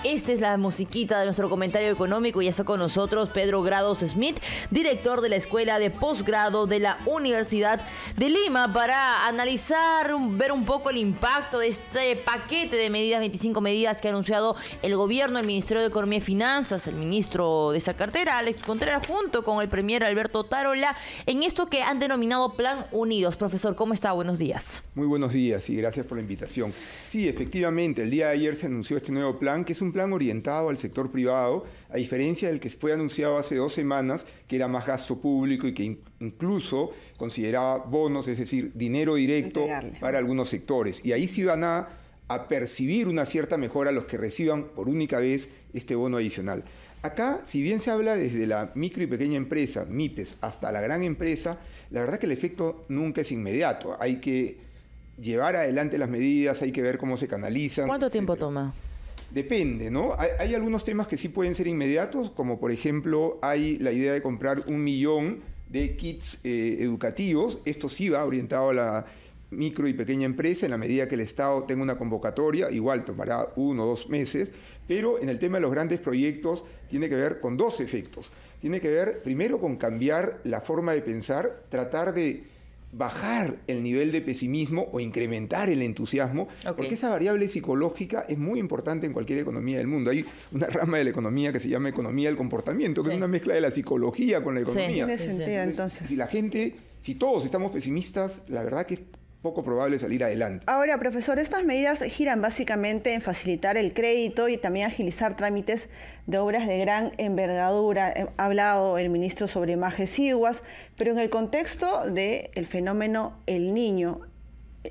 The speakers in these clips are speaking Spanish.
Esta es la musiquita de nuestro comentario económico y está con nosotros Pedro Grados Smith, director de la Escuela de Posgrado de la Universidad de Lima, para analizar, ver un poco el impacto de este paquete de medidas, 25 medidas que ha anunciado el gobierno, el Ministerio de Economía y Finanzas, el ministro de esa cartera, Alex Contreras, junto con el premier Alberto Tarola, en esto que han denominado Plan Unidos. Profesor, ¿cómo está? Buenos días. Muy buenos días y gracias por la invitación. Sí, efectivamente, el día de ayer se anunció este nuevo plan, que es un plan orientado al sector privado, a diferencia del que fue anunciado hace 2 semanas, que era más gasto público y que incluso consideraba bonos, es decir, dinero directo para algunos sectores. Y ahí sí van a percibir una cierta mejora los que reciban por única vez este bono adicional. Acá, si bien se habla desde la micro y pequeña empresa, MIPES, hasta la gran empresa, la verdad que el efecto nunca es inmediato. Hay que llevar adelante las medidas, hay que ver cómo se canalizan. ¿Cuánto tiempo toma? Depende, ¿no? Hay algunos temas que sí pueden ser inmediatos, como por ejemplo hay la idea de comprar 1 millón de kits educativos. Esto sí va orientado a la micro y pequeña empresa en la medida que el Estado tenga una convocatoria, igual tomará 1 o 2 meses, pero en el tema de los grandes proyectos tiene que ver con 2 efectos. Tiene que ver primero con cambiar la forma de pensar, tratar de bajar el nivel de pesimismo o incrementar el entusiasmo, porque esa variable psicológica es muy importante en cualquier economía del mundo. Hay una rama de la economía que se llama economía del comportamiento, que es una mezcla de la psicología con la economía. Tiene sentido, entonces. Si todos estamos pesimistas, la verdad que es poco probable salir adelante. Ahora, profesor, estas medidas giran básicamente en facilitar el crédito y también agilizar trámites de obras de gran envergadura. Ha hablado el ministro sobre más residuos, pero en el contexto del fenómeno El Niño,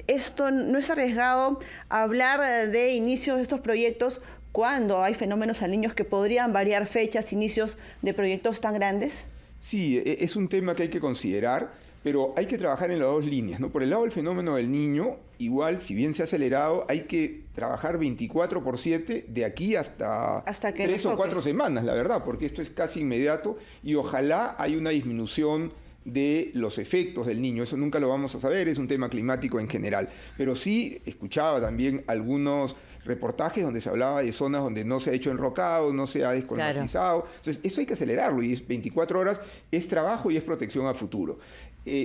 ¿esto no es arriesgado hablar de inicios de estos proyectos cuando hay fenómenos al niño que podrían variar fechas, inicios de proyectos tan grandes? Sí, es un tema que hay que considerar, pero hay que trabajar en las 2 líneas, ¿no? Por el lado del fenómeno del niño, igual, si bien se ha acelerado, hay que trabajar 24/7 de aquí hasta 3 o 4 semanas, la verdad, porque esto es casi inmediato y ojalá haya una disminución de los efectos del niño. Eso nunca lo vamos a saber, es un tema climático en general. Pero sí escuchaba también algunos reportajes donde se hablaba de zonas donde no se ha hecho enrocado, no se ha descolmatizado. Claro. Entonces, eso hay que acelerarlo y es 24 horas, es trabajo y es protección a futuro.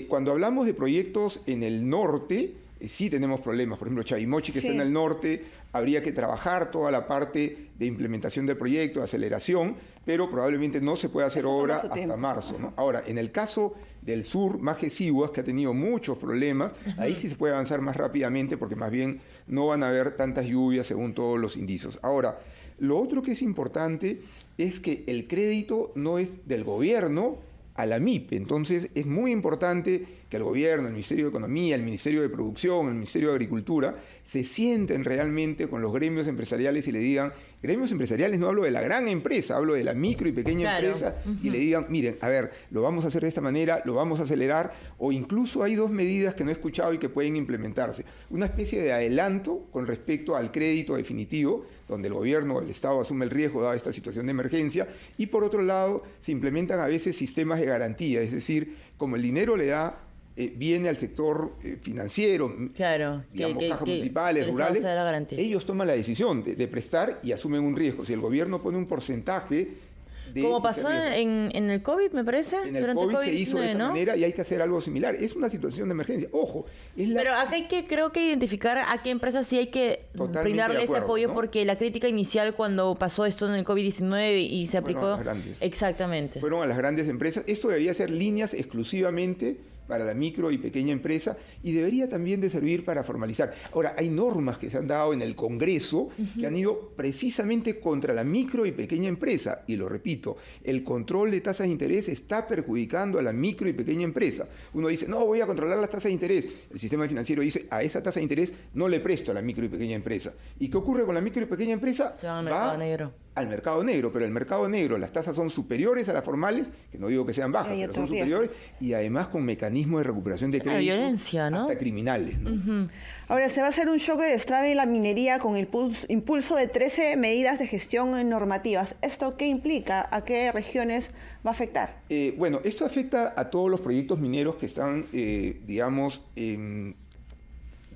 Cuando hablamos de proyectos en el norte, sí tenemos problemas. Por ejemplo, Chavimochi, que está en el norte, habría que trabajar toda la parte de implementación del proyecto, de aceleración, pero probablemente no se puede hacer obra hasta marzo, ¿no? Ahora, en el caso del sur, Majesiguas, que ha tenido muchos problemas, ahí sí se puede avanzar más rápidamente porque más bien no van a haber tantas lluvias según todos los indicios. Ahora, lo otro que es importante es que el crédito no es del gobierno a la MIPE. Entonces es muy importante que el gobierno, el Ministerio de Economía, el Ministerio de Producción, el Ministerio de Agricultura se sienten realmente con los gremios empresariales y le digan, gremios empresariales, no hablo de la gran empresa, hablo de la micro y pequeña empresa, y le digan, miren, a ver, lo vamos a hacer de esta manera, lo vamos a acelerar, o incluso hay 2 medidas que no he escuchado y que pueden implementarse. Una especie de adelanto con respecto al crédito definitivo, donde el gobierno, el Estado asume el riesgo dada esta situación de emergencia, y por otro lado se implementan a veces sistemas de garantía, es decir, como el dinero le da viene al sector financiero, digamos, cajas municipales, rurales, ellos toman la decisión de prestar y asumen un riesgo. Si el gobierno pone un porcentaje como pasó en el COVID, me parece. En el COVID se hizo de esa manera y hay que hacer algo similar. Es una situación de emergencia. Ojo. Pero acá hay que, creo que identificar a qué empresas sí hay que brindarle este apoyo, ¿no? Porque la crítica inicial cuando pasó esto en el COVID-19 y se aplicó... Fueron a las grandes. Exactamente. Fueron a las grandes empresas. Esto debería ser líneas exclusivamente para la micro y pequeña empresa y debería también de servir para formalizar. Ahora, hay normas que se han dado en el Congreso que han ido precisamente contra la micro y pequeña empresa. Y lo repito, el control de tasas de interés está perjudicando a la micro y pequeña empresa. Uno dice, no, voy a controlar las tasas de interés. El sistema financiero dice, a esa tasa de interés no le presto a la micro y pequeña empresa. ¿Y qué ocurre con la micro y pequeña empresa? Se va al mercado negro. Al mercado negro, pero el mercado negro las tasas son superiores a las formales, que no digo que sean bajas, pero son superiores, y además con mecanismos de recuperación de crédito, violencia, ¿no? Hasta criminales, ¿no? Ahora, se va a hacer un choque de estrave en la minería con el impulso de 13 medidas de gestión normativas. ¿Esto qué implica? ¿A qué regiones va a afectar? Bueno, esto afecta a todos los proyectos mineros que están, digamos,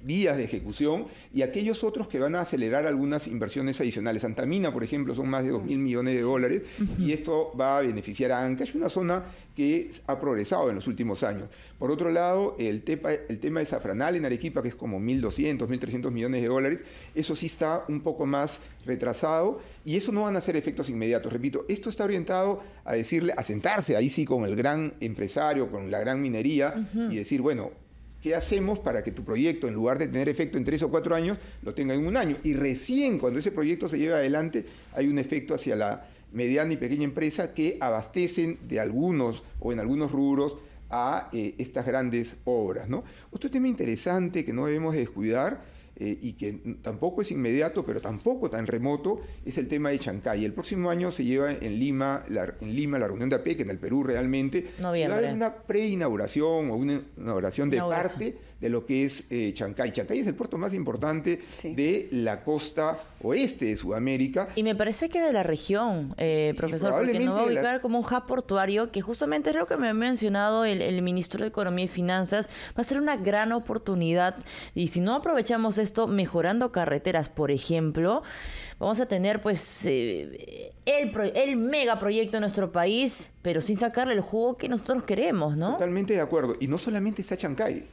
vías de ejecución y aquellos otros que van a acelerar algunas inversiones adicionales. Antamina, por ejemplo, son más de 2.000 millones de dólares y esto va a beneficiar a Ancash, una zona que ha progresado en los últimos años. Por otro lado, el tema de Zafranal en Arequipa, que es como 1.200, 1.300 millones de dólares, eso sí está un poco más retrasado y eso no van a ser efectos inmediatos. Repito, esto está orientado a decirle, a sentarse ahí sí con el gran empresario, con la gran minería y decir, bueno, ¿qué hacemos para que tu proyecto, en lugar de tener efecto en 3 o 4 años, lo tenga en 1 año? Y recién cuando ese proyecto se lleve adelante, hay un efecto hacia la mediana y pequeña empresa que abastecen de algunos o en algunos rubros a estas grandes obras, ¿no? Otro tema interesante que no debemos descuidar y que tampoco es inmediato, pero tampoco tan remoto, es el tema de Chancay. El próximo año se lleva en Lima la reunión de APEC, en el Perú realmente. Noviembre. Va a haber una preinauguración o una inauguración de parte de lo que es Chancay. Chancay es el puerto más importante de la costa oeste de Sudamérica. Y me parece que de la región, profesor, porque nos va a ubicar como un hub portuario, que justamente es lo que me ha mencionado el ministro de Economía y Finanzas. Va a ser una gran oportunidad y si no aprovechamos esto mejorando carreteras, por ejemplo, vamos a tener pues el megaproyecto en nuestro país, pero sin sacarle el jugo que nosotros queremos, ¿no? Totalmente de acuerdo. Y no solamente está Chancay.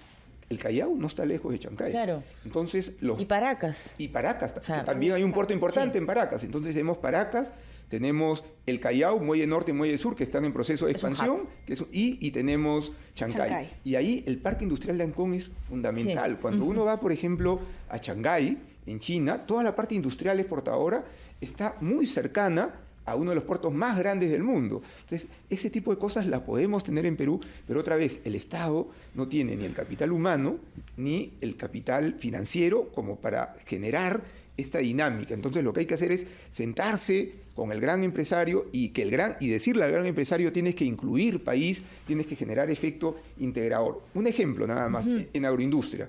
El Callao no está lejos de Chancay. Claro. Entonces, y Paracas. Y Paracas. O sea, también hay un puerto importante en Paracas. Entonces tenemos Paracas, tenemos el Callao, Muelle Norte y Muelle Sur, que están en proceso de expansión, y tenemos Chancay. Y ahí el parque industrial de Ancón es fundamental. Cuando uno va, por ejemplo, a Shanghái, en China, toda la parte industrial exportadora está muy cercana a uno de los puertos más grandes del mundo. Entonces, ese tipo de cosas las podemos tener en Perú, pero otra vez, el Estado no tiene ni el capital humano ni el capital financiero como para generar esta dinámica. Entonces, lo que hay que hacer es sentarse con el gran empresario y decirle al gran empresario, tienes que incluir país, tienes que generar efecto integrador. Un ejemplo nada más, en agroindustria.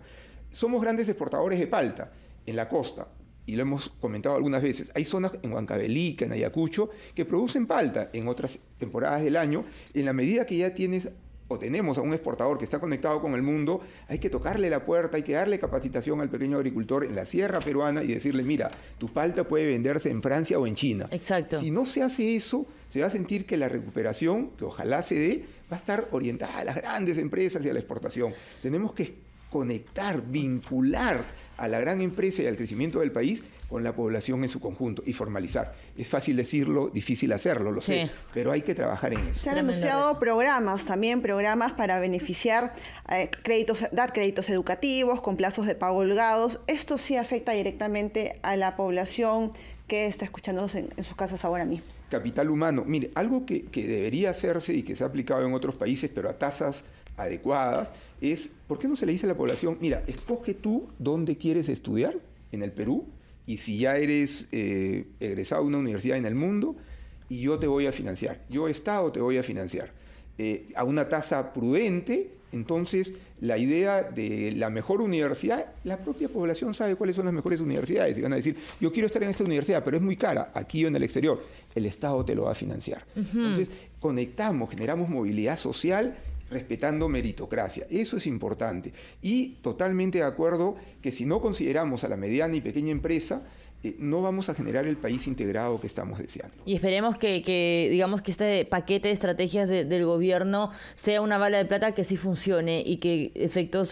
Somos grandes exportadores de palta en la costa. Y lo hemos comentado algunas veces, hay zonas en Huancavelica, en Ayacucho, que producen palta en otras temporadas del año. En la medida que ya tienes o tenemos a un exportador que está conectado con el mundo, hay que tocarle la puerta, hay que darle capacitación al pequeño agricultor en la sierra peruana y decirle, mira, tu palta puede venderse en Francia o en China. Exacto. Si no se hace eso, se va a sentir que la recuperación, que ojalá se dé, va a estar orientada a las grandes empresas y a la exportación. Tenemos que conectar, vincular a la gran empresa y al crecimiento del país con la población en su conjunto y formalizar. Es fácil decirlo, difícil hacerlo, lo sé, pero hay que trabajar en eso. Se han anunciado programas para beneficiar dar créditos educativos con plazos de pago holgados. Esto sí afecta directamente a la población que está escuchándonos en sus casas ahora mismo. Capital humano. Mire, algo que debería hacerse y que se ha aplicado en otros países, pero a tasas adecuadas, es, ¿por qué no se le dice a la población, mira, escoge tú dónde quieres estudiar en el Perú y si ya eres egresado de una universidad en el mundo y yo te voy a financiar, yo Estado te voy a financiar a una tasa prudente? Entonces, la idea de la mejor universidad, la propia población sabe cuáles son las mejores universidades y van a decir, yo quiero estar en esta universidad, pero es muy cara, aquí o en el exterior. El Estado te lo va a financiar. Entonces, conectamos, generamos movilidad social respetando meritocracia. Eso es importante. Y totalmente de acuerdo que si no consideramos a la mediana y pequeña empresa, no vamos a generar el país integrado que estamos deseando. Y esperemos que digamos que este paquete de estrategias del gobierno sea una bala de plata que sí funcione y que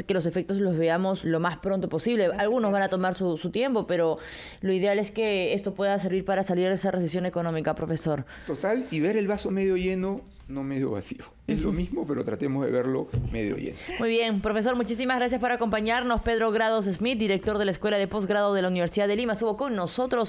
los efectos los veamos lo más pronto posible. Algunos van a tomar su tiempo, pero lo ideal es que esto pueda servir para salir de esa recesión económica, profesor. Total, y ver el vaso medio lleno, no medio vacío. Es lo mismo, pero tratemos de verlo medio lleno. Muy bien, profesor, muchísimas gracias por acompañarnos. Pedro Grados Smith, director de la Escuela de Posgrado de la Universidad de Lima, estuvo con nosotros.